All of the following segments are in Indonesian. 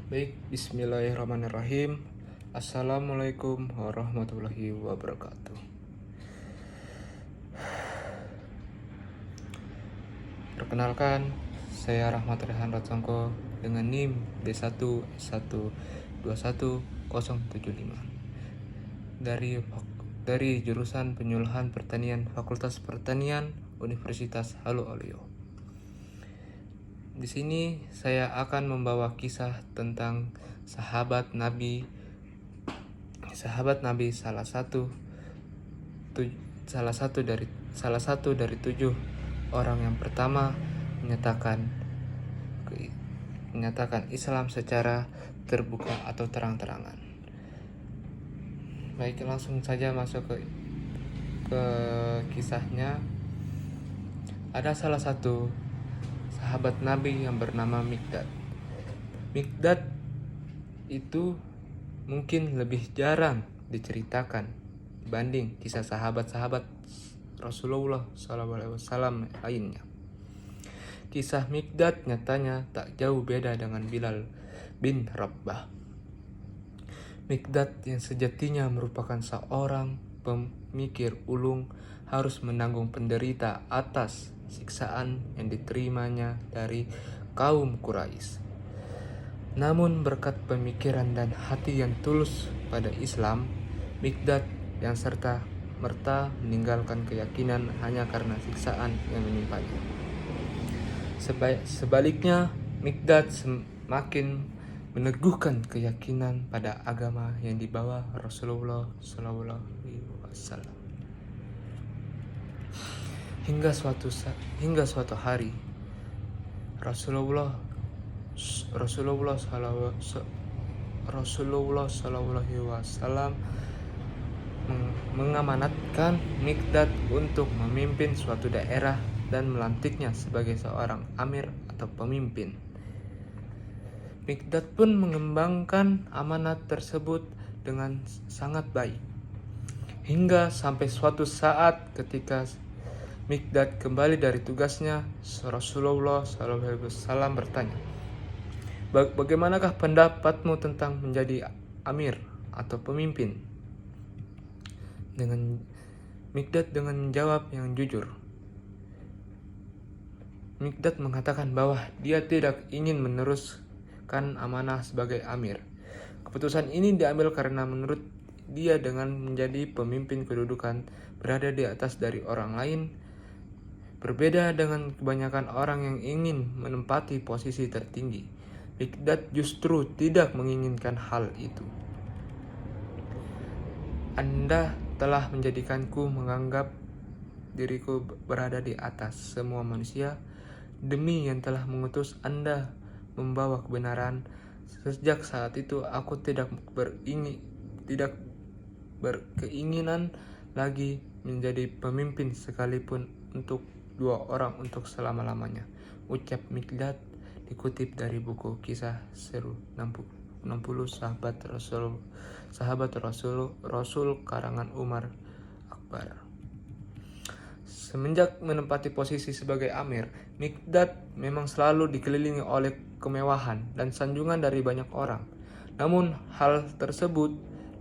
Baik, bismillahirrahmanirrahim. Assalamualaikum warahmatullahi wabarakatuh. Perkenalkan, saya Rahmat Rehan Ratsongko dengan NIM B1121075 dari jurusan Penyuluhan Pertanian Fakultas Pertanian Universitas Halu Oleo. Di sini saya akan membawa kisah tentang sahabat Nabi salah satu dari 7 orang yang pertama menyatakan Islam secara terbuka atau terang-terangan. Baik, langsung saja masuk ke kisahnya. Ada salah satu sahabat Nabi yang bernama Mikdad. Mikdad itu mungkin lebih jarang diceritakan dibanding kisah sahabat-sahabat Rasulullah SAW lainnya. Kisah Mikdad nyatanya tak jauh beda dengan Bilal bin Rabah. Mikdad yang sejatinya merupakan seorang pemikir ulung harus menanggung penderita atas siksaan yang diterimanya dari kaum Quraisy. Namun berkat pemikiran dan hati yang tulus pada Islam, Mikdad yang serta merta meninggalkan keyakinan hanya karena siksaan yang menimpanya. Sebaliknya, Mikdad semakin meneguhkan keyakinan pada agama yang dibawa Rasulullah SAW. Hingga suatu hari Rasulullah SAW mengamanatkan Mikdad untuk memimpin suatu daerah dan melantiknya sebagai seorang amir atau pemimpin. Mikdad pun mengembangkan amanat tersebut dengan sangat baik. Hingga sampai suatu saat ketika Mikdad kembali dari tugasnya, Rasulullah SAW bertanya, "Bagaimanakah pendapatmu tentang menjadi amir atau pemimpin?" Mikdad dengan menjawab yang jujur. Mikdad mengatakan bahwa dia tidak ingin meneruskan amanah sebagai amir. Keputusan ini diambil karena menurut dia dengan menjadi pemimpin kedudukan berada di atas dari orang lain. Berbeda dengan kebanyakan orang yang ingin menempati posisi tertinggi, Mikdad justru tidak menginginkan hal itu. "Anda telah menjadikanku menganggap diriku berada di atas semua manusia. Demi yang telah mengutus Anda membawa kebenaran. Sejak saat itu aku tidak berkeinginan lagi menjadi pemimpin sekalipun untuk 2 orang untuk selama-lamanya," ucap Mikdad, dikutip dari buku Kisah Seru 60 Sahabat Rasul karangan Umar Akbar. Semenjak menempati posisi sebagai amir, Mikdad memang selalu dikelilingi oleh kemewahan dan sanjungan dari banyak orang. Namun hal tersebut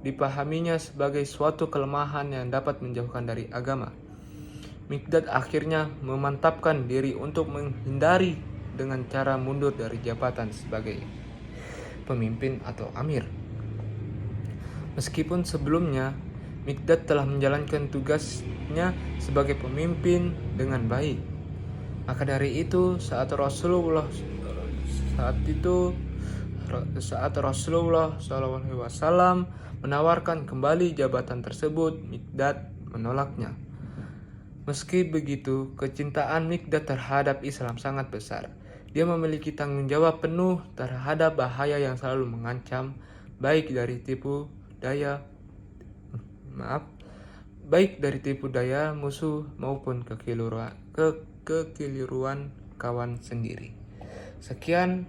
dipahaminya sebagai suatu kelemahan yang dapat menjauhkan dari agama. Mikdad akhirnya memantapkan diri untuk menghindari dengan cara mundur dari jabatan sebagai pemimpin atau amir. Meskipun sebelumnya Mikdad telah menjalankan tugasnya sebagai pemimpin dengan baik, maka dari itu saat Rasulullah SAW menawarkan kembali jabatan tersebut, Mikdad menolaknya. Meski begitu, kecintaan Mikdad terhadap Islam sangat besar. Dia memiliki tanggung jawab penuh terhadap bahaya yang selalu mengancam, baik dari tipu daya musuh maupun kekeliruan kawan sendiri. Sekian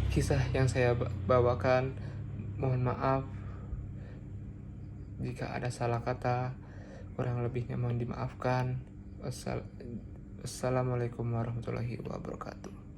kisah yang saya bawakan. Mohon maaf jika ada salah kata, kurang lebihnya mohon dimaafkan. Wassalamualaikum warahmatullahi wabarakatuh.